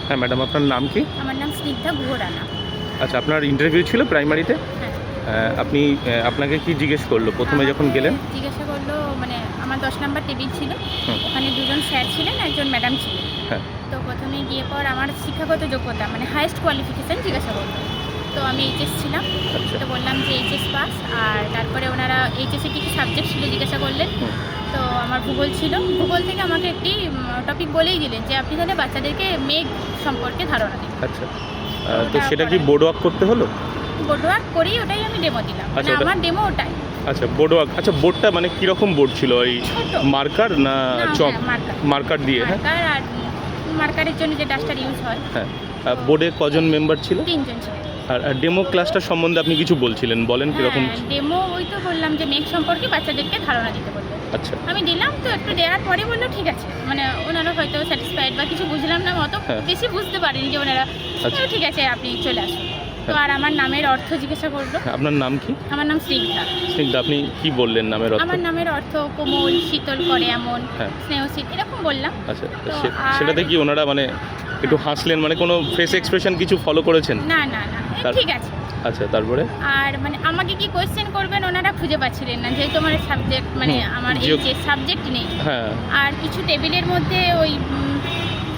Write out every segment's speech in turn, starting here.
হ্যাঁ ম্যাডাম, আপনার নাম কি? আমার নাম স্নিগ্ধা গুহ রানা। আচ্ছা, আপনার ইন্টারভিউ ছিল প্রাইমারিতে? হ্যাঁ। আপনাকে কি জিজ্ঞেস করলো প্রথমে যখন গেলেন? জিজ্ঞাসা করলো, মানে আমার 10 নম্বর টেবিল ছিল, হুম। ওখানে দুজন স্যার ছিলেন, একজন ম্যাডাম ছিলেন। হ্যাঁ। তো প্রথমে গিয়ে পর আমার শিক্ষাগত যোগ্যতা মানে হাইয়েস্ট কোয়ালিফিকেশান জিজ্ঞাসা করলো। তো আমি এইচএস ছিলাম। আচ্ছা। তো বললাম যে এইচএস পাস। আর তারপরে ওনারা এইচএসে কী কী সাবজেক্ট ছিল জিজ্ঞাসা করলেন। হুম। তো আমার ভূগোল ছিল। ভূগোল থেকে আমাকে একটি টপিক বলেই দিলেন যে আপনি তাহলে বাচ্চাদেরকে মেঘ সম্পর্কে ধারণা দিন। আচ্ছা, তো সেটা কি বোর্ড ওয়ার্ক করতে হলো? বোর্ড ওয়ার্ক করেই ওটাই আমি ডেমো দিলাম, মানে আচ্ছা, আমার ডেমো ওটাই। আচ্ছা, বোর্ড ওয়ার্ক। আচ্ছা, বোর্ডটা মানে কীরকম বোর্ড ছিল? ওই মার্কার না চক? মার্কার দিয়ে। হ্যাঁ, মার্কার আর মার্কারের জন্য যে ডাস্টার ইউজ হয়। হ্যাঁ। বোর্ডে কজন মেম্বার ছিল? 3 জন ছিল। আর ডেমো ক্লাসটা সম্বন্ধে আপনি কিছু বলছিলেন, বলেন কীরকম? ডেমো ওই তো বললাম যে মেঘ সম্পর্কে বাচ্চাদেরকে ধারণা দিতে বললো। আচ্ছা। আমি দিলাম, তো একটু দেওয়ার পরে বললো ঠিক আছে, মানে ওনারা হয়তো স্যাটিসফাইড বা কিছু বুঝলাম না, অত বেশি বুঝতে পারিনি যে ওনারা ঠিক আছে আপনি চলে আসুন। তো আর আমার নামের অর্থ জিজ্ঞাসা করলো। আপনার নাম কি? আমার নাম স্নিগ্ধা। স্নিগ্ধা, আপনি কি বললেন নামের অর্থ? আমার নামের অর্থ কোমল, শীতল করে এমন, স্নেহশীল, এরকম বললাম। আচ্ছা, সেটাতে কি ওনারা মানে একটু হাসলেন, মানে কোনো ফেস এক্সপ্রেশন কিছু ফলো করেছেন? না না না, ঠিক আছে। আচ্ছা, তারপরে? আর মানে আমাকে কি কোয়েশ্চেন করবেন ওনারা খুঁজে পাচ্ছিলেন না, যেহেতু আমার সাবজেক্ট মানে আমার এই যে সাবজেক্ট নেই। হ্যাঁ। আর কিছু টেবিলের মধ্যে ওই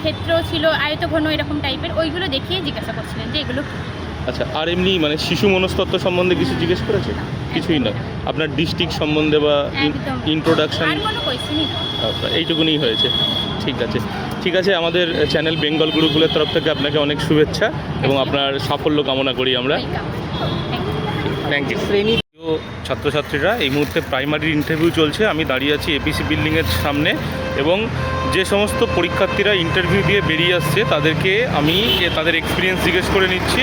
ক্ষেত্র ছিল আয়তঘন এরকম টাইপের, ওইগুলো দেখিয়ে জিজ্ঞাসা করছিলেন যে এগুলো। আচ্ছা, আর এমনি মানে শিশু মনস্তত্ত্ব সম্বন্ধে কিছু জিজ্ঞেস করেছে? কিছুই না। আপনার ডিস্ট্রিক্ট সম্বন্ধে বা ইন্ট্রোডাকশন? আর কোনো কোয়েশ্চেনই না। এইটুকুনি হয়েছে। ঠিক আছে, ঠিক আছে। আমাদের চ্যানেল বেঙ্গল গুরুকুলের তরফ থেকে আপনাকে অনেক শুভেচ্ছা এবং আপনার সাফল্য কামনা করি আমরা। Thank you. প্রিয় ছাত্রছাত্রীরা, এই মুহূর্তে প্রাইমারির ইন্টারভিউ চলছে। আমি দাঁড়িয়ে আছি এপিসি বিল্ডিংয়ের সামনে এবং যে সমস্ত পরীক্ষার্থীরা ইন্টারভিউ দিয়ে বেরিয়ে আসছে তাদেরকে আমি তাদের এক্সপিরিয়েন্স জিজ্ঞেস করে নিচ্ছি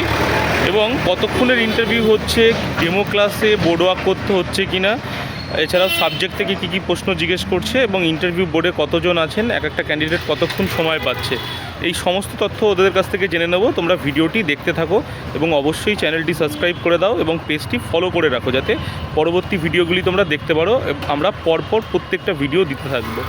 এবং কতক্ষণের ইন্টারভিউ হচ্ছে, ডেমো ক্লাসে বোর্ড ওয়ার্ক করতে হচ্ছে কি না, এছাড়াও সাবজেক্ট থেকে কী কী প্রশ্ন জিজ্ঞেস করছে এবং ইন্টারভিউ বোর্ডে কতজন আছেন, এক একটা ক্যান্ডিডেট কতক্ষণ সময় পাচ্ছে, এই সমস্ত তথ্য ওদের কাছ থেকে জেনে নেব। তোমরা ভিডিওটি দেখতে থাকো এবং অবশ্যই চ্যানেলটি সাবস্ক্রাইব করে দাও এবং পেজটি ফলো করে রাখো যাতে পরবর্তী ভিডিওগুলি তোমরা দেখতে পারো। আমরা পরপর প্রত্যেকটা ভিডিও দিতে থাকবো।